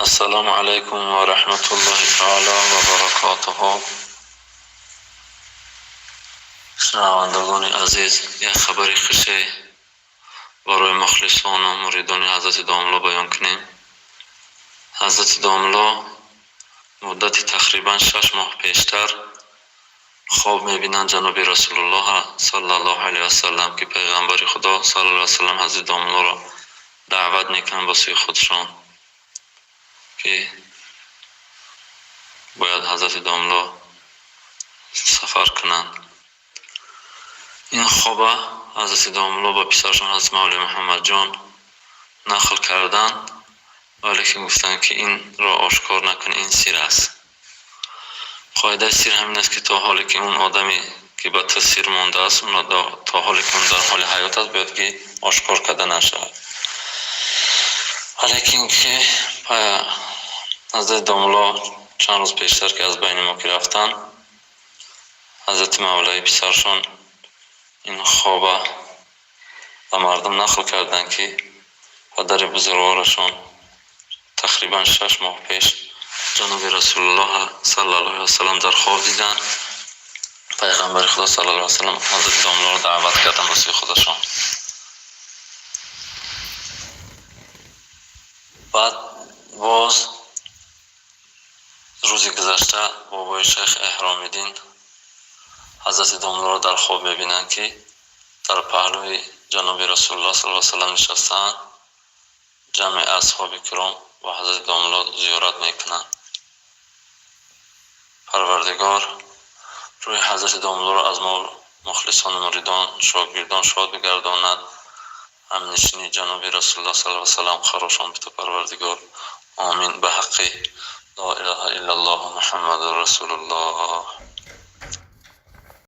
السلام علیکم و رحمت الله تعالی و برکاته. شنوندگان عزیز، یک خبر خوشی برای مخلصان و مریدان حضرت داملو بیان کنیم. حضرت داملو مدت تقریبا 6 ماه پیشتر خواب میبینند جناب رسول الله صلی الله علیه و سلم که پیغمبر خدا صلی الله علیه و سلم حضرت داملو را دعوت میکنند به سوی خودشان که باید حضرت داملو سفر کنند. این خواب حضرت داملو با پسرشان حضرت مولوی محمد جان نقل کردند، ولی که گفتند که این را آشکار نکن، این سر است. قاعده سر همین است که تا حالی که اون آدمی که به تاثیر مانده است، اون تا حالی که اون در حال حیات است باید که آشکار کرده نشود. ولی که اینکه حضرت داملو چند روز پیشتر که از بین ما که رفتن، حضرت مولوی پسرشان این خواب و مردم نقل کردند که پدر بزرگوارشان تقریبا 6 ماه پیش جناب رسول الله صلی الله علیه و سلم در خواب دیدن پیغمبر خدا صلی الله علیه و سلم حضرت داملو را دعوت کردن به سوی خودشان. بعد باز روزی گذشته بابای شیخ احرام دین حضرت داملو را در خواب می‌بینند که در پهلوی جناب رسول الله صلی الله علیه و سلم نشستند، جمع اصحاب کرام و حضرت داملو زیارت میکنند. پروردگار روی حضرت داملو را از ما مخلصان و مریدان شاگردان شاد بگرداند. همنشینی جناب رسول الله صلی الله علیه و سلم خراشان بده پروردگار. آمین. به حق لا اله الا الله محمد رسول الله.